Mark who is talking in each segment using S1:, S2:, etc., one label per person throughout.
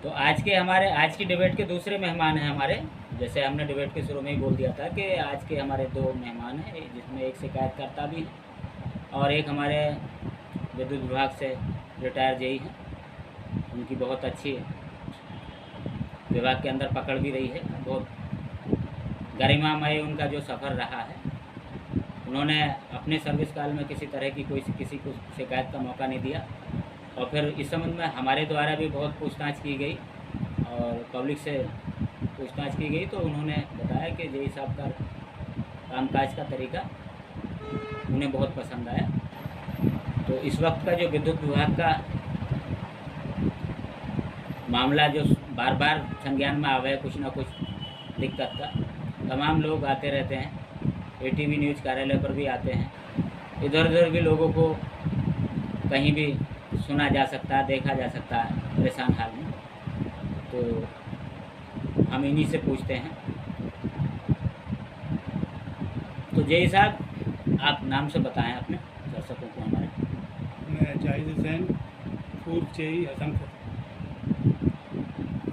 S1: तो आज की डिबेट के दूसरे मेहमान हैं हमारे। जैसे हमने डिबेट के शुरू में ही बोल दिया था कि आज के हमारे दो मेहमान हैं, जिसमें एक शिकायतकर्ता भी हैं और एक हमारे विद्युत विभाग से रिटायर जेई हैं। उनकी बहुत अच्छी विभाग के अंदर पकड़ भी रही है, बहुत गरिमामय उनका जो सफ़र रहा है। उन्होंने अपने सर्विस काल में किसी तरह की किसी को शिकायत का मौका नहीं दिया और फिर इस संबंध में हमारे द्वारा भी बहुत पूछताछ की गई और पब्लिक से पूछताछ की गई, तो उन्होंने बताया कि जेई साहब का कामकाज का तरीका उन्हें बहुत पसंद आया। तो इस वक्त का जो विद्युत विभाग का मामला जो बार बार संज्ञान में आवे, कुछ ना कुछ दिक्कत का, तमाम लोग आते रहते हैं, एटीवी न्यूज़ कार्यालय पर भी आते हैं, इधर उधर भी लोगों को कहीं भी सुना जा सकता है, देखा जा सकता है परेशान हाल में। तो हम इन्हीं से पूछते हैं। तो जेई साहब, आप नाम से बताएं अपने दर्शकों को हमारे।
S2: मैं जाहिद हुसैन, पूर्व जेई हसनपुर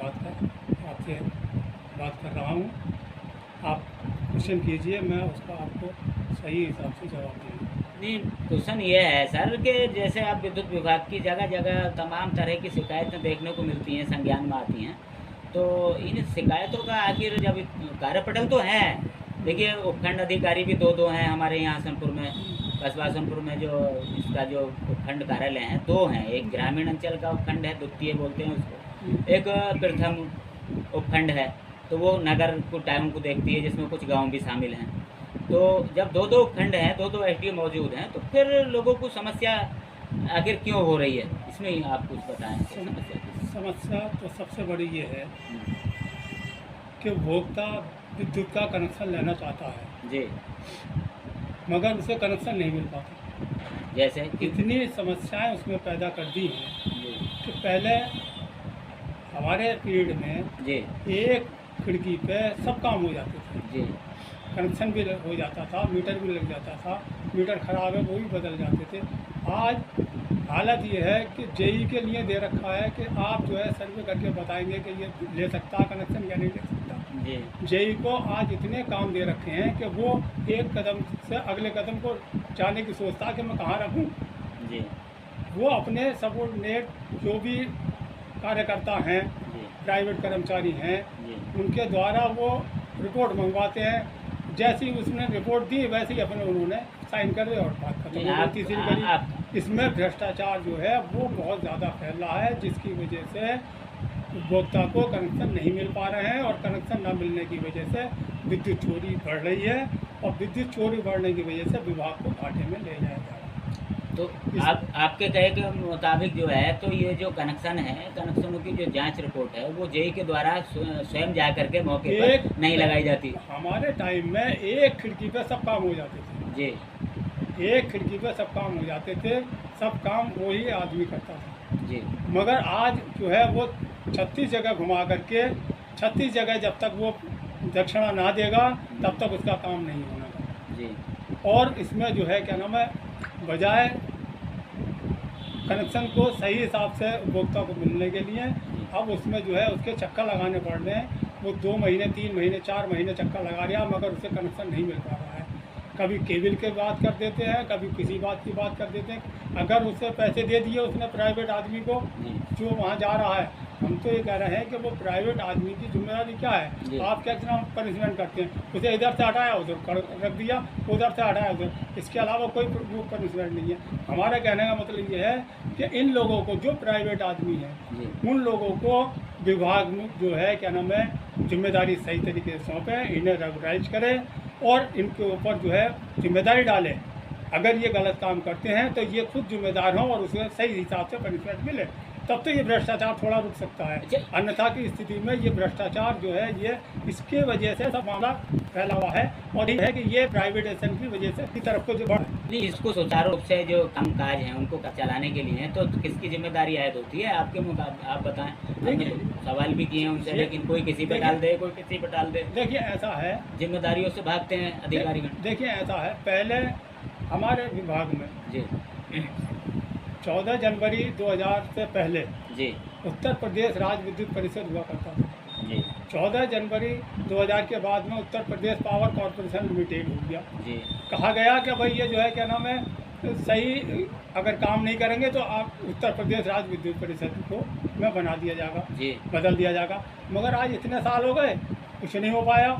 S2: आपसे बात कर रहा हूँ। आप क्वेश्चन कीजिए, मैं उसका आपको सही हिसाब से जवाब दूँगा।
S1: नहीं, क्वेश्चन ये है सर कि जैसे आप विद्युत विभाग की जगह जगह तमाम तरह की शिकायतें देखने को मिलती हैं, संज्ञान में आती हैं, तो इन शिकायतों का आखिर जब कार्यपटल तो है, देखिए उपखंड अधिकारी भी दो हैं हमारे यहाँ हसनपुर में, कस्बा हसनपुर में जो इसका जो उपखंड कार्यालय हैं दो हैं, एक ग्रामीण अंचल का उपखंड है, द्वितीय बोलते हैं उसको, एक प्रथम उपखंड है, तो वो नगर को टाइम को देखती है, जिसमें कुछ गांव भी शामिल हैं। तो जब दो उपखंड हैं, दो एसडीओ मौजूद हैं, तो फिर लोगों को समस्या आखिर क्यों हो रही है, इसमें ही आप कुछ बताएं।
S2: समस्या तो सबसे बड़ी ये है कि उपभोक्ता विद्युत का कनेक्शन लेना चाहता है
S1: जी,
S2: मगर उसे कनेक्शन नहीं मिल पाता।
S1: जैसे
S2: इतनी समस्याएं उसमें पैदा कर दी हैं
S1: जी
S2: कि पहले हमारे पीरियड में
S1: जी
S2: एक खिड़की पे सब काम हो जाते थे।
S1: जी
S2: कनेक्शन भी हो जाता था, मीटर भी लग जाता था, मीटर ख़राब है वो भी बदल जाते थे। आज हालत ये है कि जेई के लिए दे रखा है कि आप जो है सर्वे करके बताएंगे कि ये ले सकता है कनेक्शन या नहीं ले सकता।
S1: जी
S2: जेई को आज इतने काम दे रखे हैं कि वो एक कदम से अगले कदम को जाने की सोचता है कि मैं कहाँ रखूँ।
S1: जी
S2: वो अपने सबोर्डिनेट जो भी कार्यकर्ता हैं,
S1: जी
S2: प्राइवेट कर्मचारी हैं,
S1: जी
S2: उनके द्वारा वो रिपोर्ट मंगवाते हैं। जैसी उसने रिपोर्ट दी वैसे ही अपने उन्होंने साइन कर दिया और बात खत्म हो गई, तीसरी कड़ी। इसमें भ्रष्टाचार जो है वो बहुत ज़्यादा फैल रहा है, जिसकी वजह से उपभोक्ता को कनेक्शन नहीं मिल पा रहे हैं और कनेक्शन न मिलने की वजह से विद्युत चोरी बढ़ रही है और विद्युत चोरी बढ़ने की वजह से विभाग को घाटे में ले जाया जा रहा है।
S1: तो आपके कहे के मुताबिक जो है, तो ये जो कनेक्शन है, कनेक्शनों की जो जांच रिपोर्ट है वो जेई के द्वारा स्वयं जा करके मौके पर नहीं लगाई जाती।
S2: हमारे टाइम में एक खिड़की पे सब काम हो जाते थे
S1: जी,
S2: एक खिड़की पे सब काम हो जाते थे, सब काम वही आदमी करता था
S1: जी
S2: मगर आज जो है वो 36 जगह घुमा करके 36 जगह जब तक वो दक्षिणा ना देगा तब तक उसका काम नहीं होना।
S1: जी
S2: और इसमें जो है क्या नाम है, बजाय कनेक्शन को सही हिसाब से उपभोक्ता को मिलने के लिए अब उसमें जो है उसके चक्कर लगाने पड़ रहे हैं। वो 2 महीने 3 महीने 4 महीने चक्कर लगा रहा है मगर उसे कनेक्शन नहीं मिल पा रहा है। कभी केबल की बात कर देते हैं, कभी किसी बात की बात कर देते हैं। अगर उसे पैसे दे दिए उसने प्राइवेट आदमी को जो वहाँ जा रहा है, हम तो ये कह रहे हैं कि वो प्राइवेट आदमी की जिम्मेदारी क्या है। आप क्या पनिशमेंट करते हैं, उसे इधर से हटाया उधर रख दिया, उधर से हटाया उधर, इसके अलावा कोई पनिशमेंट नहीं है। हमारा कहने का मतलब ये है कि इन लोगों को जो प्राइवेट आदमी है उन लोगों को विभाग में जो है क्या नाम है जिम्मेदारी सही तरीके से सौंपें, इन्हें रेगुलाइज करें और इनके ऊपर जो है जिम्मेदारी डालें। अगर ये गलत काम करते हैं तो ये खुद जिम्मेदार हों और उसे सही हिसाब से पनिशमेंट मिले, तब तो ये भ्रष्टाचार थोड़ा रुक सकता है। अन्यथा की स्थिति में ये भ्रष्टाचार जो है ये इसके वजह से सब मामला फैला हुआ है और ये है कि ये प्राइवेटाइजेशन की वजह से की तरफ को जो बढ़
S1: नहीं, इसको सुचारू रूप से जो कामकाज हैं उनको चलाने के लिए तो किसकी जिम्मेदारी आयद होती है आपके मुताबिक, आप बताएं। हमने सवाल भी किए हैं उनसे, लेकिन कोई किसी पे डाल दे, कोई किसी पे डाल दे।
S2: देखिए ऐसा है,
S1: जिम्मेदारियों से भागते हैं अधिकारी।
S2: देखिए ऐसा है, पहले हमारे विभाग में
S1: जी
S2: 14 जनवरी 2000 से पहले
S1: जी
S2: उत्तर प्रदेश राज्य विद्युत परिषद हुआ करता था।
S1: जी
S2: 14 जनवरी 2000 के बाद में Uttar Pradesh power corporation limited हो गया।
S1: जी
S2: कहा गया कि भाई ये जो है क्या नाम है, सही अगर काम नहीं करेंगे तो आप उत्तर प्रदेश राज्य विद्युत परिषद को में बना दिया जाएगा,
S1: जी
S2: बदल दिया जाएगा। मगर आज इतने साल हो गए, कुछ नहीं हो पाया।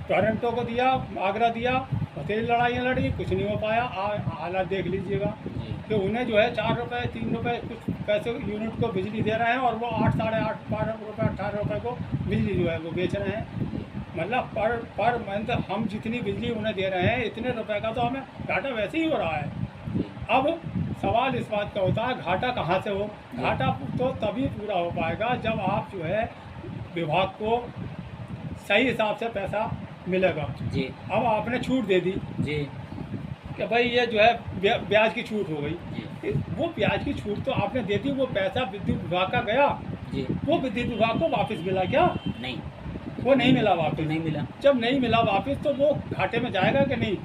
S2: टोरंटो को दिया, आगरा दिया, बतेरी लड़ाइयाँ लड़ी, कुछ नहीं हो पाया। हालात देख लीजिएगा
S1: जी
S2: कि उन्हें जो है 4 रुपये 3 रुपये कुछ पैसे यूनिट को बिजली दे रहे हैं और वो 8 साढ़े 8 12 रुपये 18 रुपये को बिजली जो है वो बेच रहे हैं। मतलब पर मंथ हम जितनी बिजली उन्हें दे रहे हैं, इतने रुपए का तो हमें घाटा वैसे ही हो रहा है। अब सवाल इस बात का होता है घाटा कहाँ से हो। घाटा तो तभी पूरा हो पाएगा जब आप जो है विभाग को सही हिसाब से पैसा मिलेगा।
S1: जी
S2: अब आपने छूट दे दी
S1: जी
S2: कि भाई ये जो है ब्याज की छूट हो गई।
S1: जी
S2: वो ब्याज की छूट तो आपने दे दी, वो पैसा विद्युत विभाग का गया,
S1: जी
S2: वो विद्युत विभाग को वापस मिला क्या?
S1: नहीं,
S2: वो नहीं मिला
S1: तो
S2: वापस।
S1: नहीं मिला।
S2: जब नहीं मिला वापस तो वो घाटे में जाएगा कि नहीं?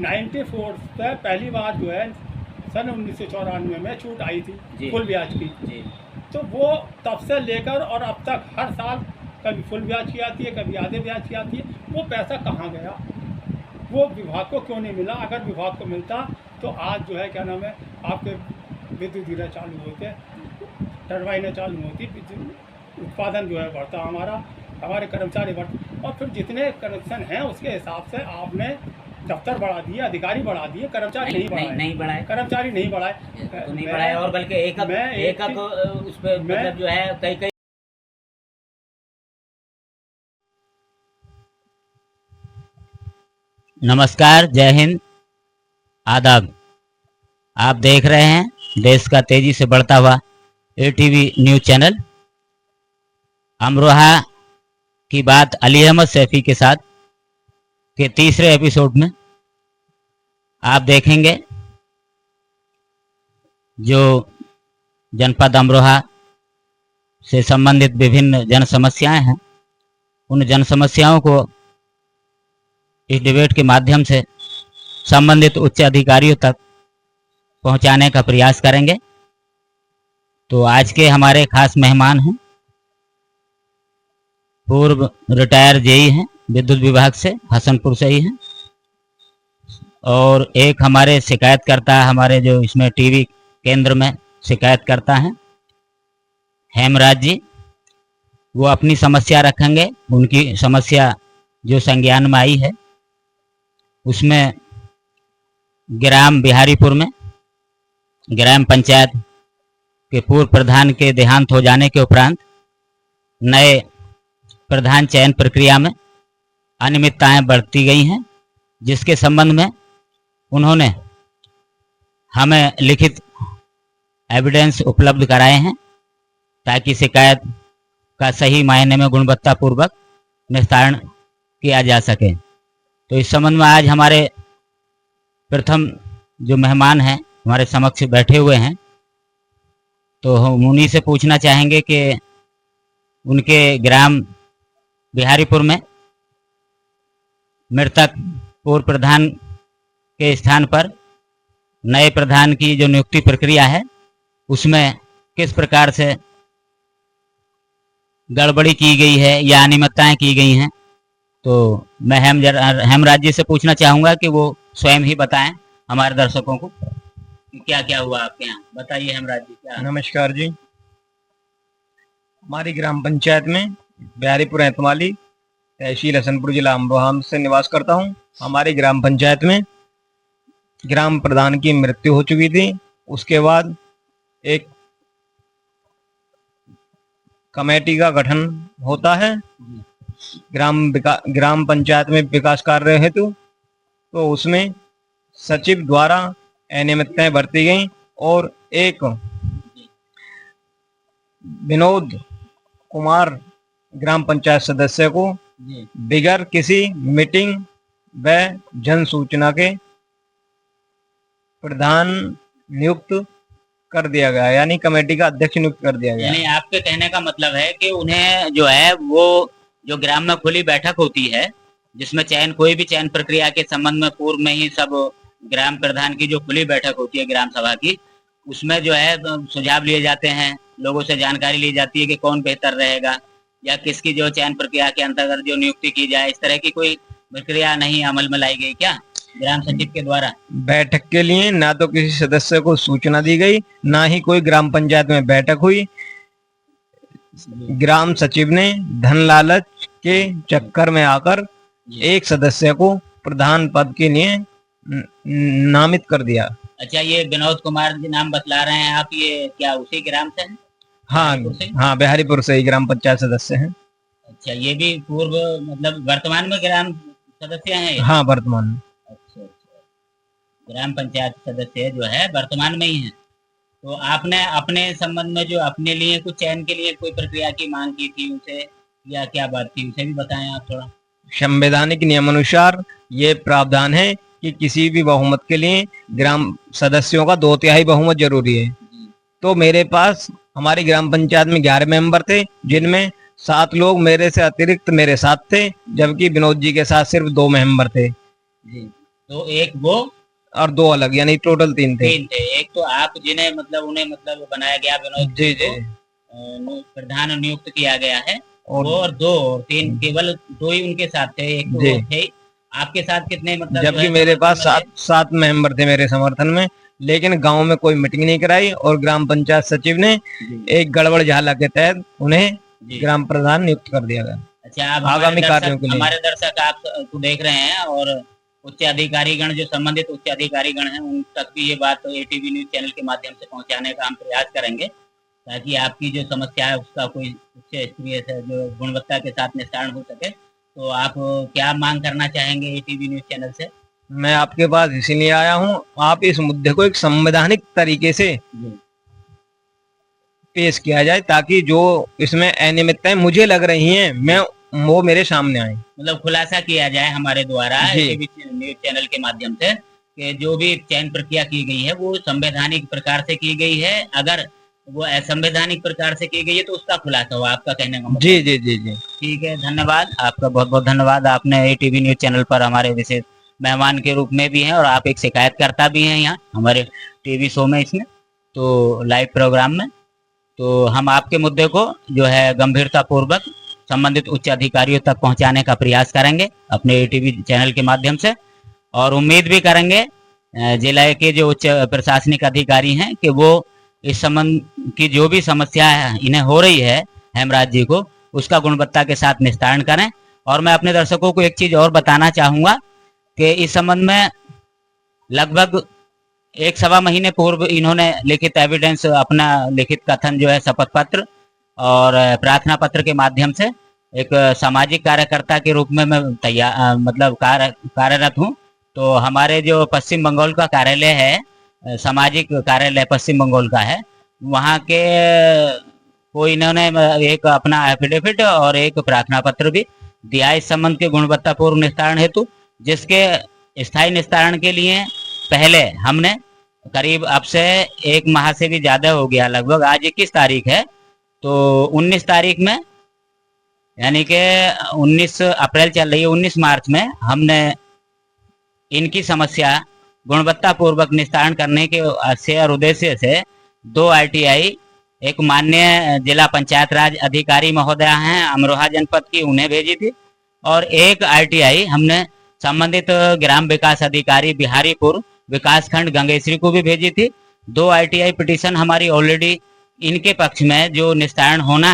S2: 94 से पहली बार जो है सन 1994 में छूट आई थी
S1: जी।
S2: फुल ब्याज की।
S1: जी
S2: तो वो तब से लेकर और अब तक हर साल कभी फुल ब्याज की आती है, कभी आधे ब्याज की आती है। वो पैसा कहाँ गया? वो विभाग को क्यों नहीं मिला? अगर विभाग को मिलता तो आज जो है क्या नाम है, आपके विद्युत गिरा चालू होते, टरबाइनें चालू होती, उत्पादन जो है बढ़ता हमारा, हमारे कर्मचारी बढ़ते। और फिर जितने कनेक्शन हैं उसके हिसाब से आपने दफ्तर बढ़ा दिए, अधिकारी बढ़ा दिए, कर्मचारी नहीं बढ़ाए।
S1: नहीं बढ़ाए,
S2: कर्मचारी नहीं बढ़ाए।
S1: तो नहीं बढ़ाए। और बल्कि एक उस पर मतलब जो है कई कई नमस्कार, जय हिंद, आदाब। आप देख रहे हैं देश का तेजी से बढ़ता हुआ एटीवी न्यूज चैनल। अमरोहा की बात अली अहमद सैफी के साथ के तीसरे एपिसोड में आप देखेंगे जो जनपद अमरोहा से संबंधित विभिन्न जन समस्याएं हैं, उन जन समस्याओं को इस डिबेट के माध्यम से संबंधित उच्च अधिकारियों तक पहुंचाने का प्रयास करेंगे। तो आज के हमारे खास मेहमान हैं, पूर्व रिटायर जेई हैं विद्युत विभाग से, हसनपुर से ही हैं, और एक हमारे शिकायतकर्ता, हमारे जो इसमें टीवी केंद्र में शिकायतकर्ता हैं हेमराज जी। वो अपनी समस्या रखेंगे। उनकी समस्या जो संज्ञान में आई है उसमें ग्राम बिहारीपुर में ग्राम पंचायत के पूर्व प्रधान के देहांत हो जाने के उपरांत नए प्रधान चयन प्रक्रिया में अनियमितताएं बढ़ती गई हैं, जिसके संबंध में उन्होंने हमें लिखित एविडेंस उपलब्ध कराए हैं ताकि शिकायत का सही मायने में गुणवत्तापूर्वक निस्तारण किया जा सके। तो इस संबंध में आज हमारे प्रथम जो मेहमान हैं हमारे समक्ष बैठे हुए हैं, तो हम उन्हीं से पूछना चाहेंगे कि उनके ग्राम बिहारीपुर में मृतक पूर्व प्रधान के स्थान पर नए प्रधान की जो नियुक्ति प्रक्रिया है उसमें किस प्रकार से गड़बड़ी की गई है या अनियमितताएं की गई हैं। तो मैं हेमराज जी से पूछना चाहूँगा कि वो स्वयं ही बताएं हमारे दर्शकों को कि क्या क्या हुआ आपके यहाँ। बताइए हेमराज जी। क्या?
S3: नमस्कार जी। हमारी ग्राम पंचायत में बिहारीपुर एतमाली, तहसील हसनपुर, जिला अमरोहा से निवास करता हूँ। हमारी ग्राम पंचायत में ग्राम प्रधान की मृत्यु हो चुकी थी। उसके बाद एक कमेटी का गठन होता है ग्राम पंचायत में विकास कार्य हेतु। तो उसमें सचिव द्वारा अनियमितताएं बरती गई और एक विनोद कुमार ग्राम पंचायत सदस्य को बिगर किसी मीटिंग व जन सूचना के प्रधान नियुक्त कर दिया गया, यानी कमेटी का अध्यक्ष नियुक्त कर दिया गया।
S1: यानी आपके कहने का मतलब है कि उन्हें जो है वो जो ग्राम में खुली बैठक होती है जिसमें कोई भी चयन प्रक्रिया के संबंध में पूर्व में ही सब ग्राम प्रधान की जो खुली बैठक होती है ग्राम सभा की, उसमें जो है सुझाव लिए जाते हैं, लोगों से जानकारी ली जाती है कि कौन बेहतर रहेगा या किसकी जो चयन प्रक्रिया के अंतर्गत जो नियुक्ति की जाए, इस तरह की कोई प्रक्रिया नहीं अमल में लाई गई क्या ग्राम सचिव के द्वारा?
S3: बैठक के लिए ना तो किसी सदस्य को सूचना दी गई, ना ही कोई ग्राम पंचायत में बैठक हुई। ग्राम सचिव ने धन लालच के चक्कर में आकर एक सदस्य को प्रधान पद के लिए नामित कर दिया।
S1: अच्छा, ये विनोद कुमार जी नाम बतला रहे हैं आप, ये क्या उसी ग्राम से हैं?
S3: हाँ हाँ, बिहारीपुर से ही ग्राम पंचायत सदस्य हैं।
S1: अच्छा, ये भी पूर्व मतलब वर्तमान में ग्राम सदस्य हैं?
S3: हाँ, वर्तमान में।
S1: अच्छा अच्छा, ग्राम पंचायत सदस्य जो है वर्तमान में ही है। तो आपने अपने संबंध में जो अपने लिए कुछ चयन के लिए कोई प्रक्रिया की मांग की थी उनसे, या क्या बात थी, उसे भी बताएं आप थोड़ा।
S3: संवैधानिक नियमानुसार ये प्रावधान है कि किसी भी बहुमत के लिए ग्राम सदस्यों का 2/3 बहुमत जरूरी है। तो मेरे पास हमारी ग्राम पंचायत में 11 मेंबर थे, जिनमें 7 लोग मेरे से अतिरिक्त मेरे साथ थे, जबकि विनोद जी के साथ सिर्फ 2 मेंबर थे
S1: जी। तो एक वो
S3: और 2 अलग, यानी टोटल 3 थे।
S1: एक तो आप जिन्हें मतलब उन्हें मतलब बनाया गया विनोद
S3: जी जी,
S1: प्रधान नियुक्त किया गया है, और 2 और 3 केवल 2 ही उनके साथ थे, एक तो वो थे। आपके साथ कितने मतलब,
S3: जबकि मेरे पास 7 मेंबर थे मेरे समर्थन में, लेकिन गांव में कोई मीटिंग नहीं कराई और ग्राम पंचायत सचिव ने एक गड़बड़ झाला के तहत उन्हें ग्राम प्रधान नियुक्त कर दिया गया।
S1: अच्छा, आप
S3: आगामी कार्यों के लिए
S1: हमारे दर्शक आपको देख रहे हैं और उच्च अधिकारीगण जो संबंधित उच्च अधिकारीगण हैं उन तक भी ये बात एटीवी न्यूज चैनल के माध्यम से पहुंचाने का हम प्रयास करेंगे, ताकि आपकी जो समस्या है उसका कोई उच्च स्तरीय से जो गुणवत्ता के साथ निस्तारण हो सके। तो आप क्या मांग करना चाहेंगे एटीवी न्यूज चैनल से?
S3: मैं आपके पास इसीलिए आया हूं, आप इस मुद्दे को एक संवैधानिक तरीके से पेश किया जाए, ताकि जो इसमें अनियमितताएं मुझे लग रही हैं वो मेरे सामने आए, मतलब
S1: खुलासा किया जाए हमारे द्वारा एटीवी न्यूज चैनल के माध्यम से कि जो भी चयन प्रक्रिया की गई है वो संवैधानिक प्रकार से की गई है। अगर वो असंवैधानिक प्रकार से की गई है तो उसका खुलासा हो, आपका कहने का मतलब।
S3: जी जी जी जी,
S1: ठीक है, धन्यवाद आपका, बहुत बहुत धन्यवाद। आपने एटीवी न्यूज चैनल पर हमारे विशेष मेहमान के रूप में भी हैं और आप एक शिकायतकर्ता भी हैं यहाँ हमारे टीवी शो में, इसमें तो लाइव प्रोग्राम में। तो हम आपके मुद्दे को जो है गंभीरता पूर्वक संबंधित उच्च अधिकारियों तक पहुंचाने का प्रयास करेंगे अपने एटीवी चैनल के माध्यम से, और उम्मीद भी करेंगे जिला के जो उच्च प्रशासनिक अधिकारी हैं कि वो इस संबंध की जो भी समस्या है इन्हें हो रही है हेमराज जी को, उसका गुणवत्ता के साथ निस्तारण करें। और मैं अपने दर्शकों को एक चीज़ और बताना चाहूँगा कि इस संबंध में लगभग 1-1.25 महीने पूर्व इन्होंने लिखित एविडेंस, अपना लिखित कथन जो है शपथ पत्र और प्रार्थना पत्र के माध्यम से, एक सामाजिक कार्यकर्ता के रूप में मैं तैयार मतलब कार्यरत हूँ। तो हमारे जो पश्चिम बंगाल का कार्यालय है, सामाजिक कार्यालय पश्चिम बंगाल का है, वहाँ के को इन्होंने एक अपना एफिडेविट और एक प्रार्थना पत्र भी दिया इस संबंध के गुणवत्तापूर्ण निस्तारण हेतु, जिसके स्थायी निस्तारण के लिए पहले हमने करीब अब से 1 माह से भी ज़्यादा हो गया, लगभग आज 21 तारीख है, तो 19 तारीख में यानी कि 19 अप्रैल चल रही है, 19 मार्च में हमने इनकी समस्या गुणवत्तापूर्वक निस्तारण करने के आशय और उद्देश्य से 2 RTI, एक माननीय जिला पंचायत राज अधिकारी महोदया हैं अमरोहा जनपद की, उन्हें भेजी थी, और एक RTI हमने संबंधित ग्राम विकास अधिकारी बिहारीपुर विकासखंड गंगेश्वरी को भी भेजी थी। 2 RTI पिटीशन हमारी ऑलरेडी इनके पक्ष में जो निस्तारण होना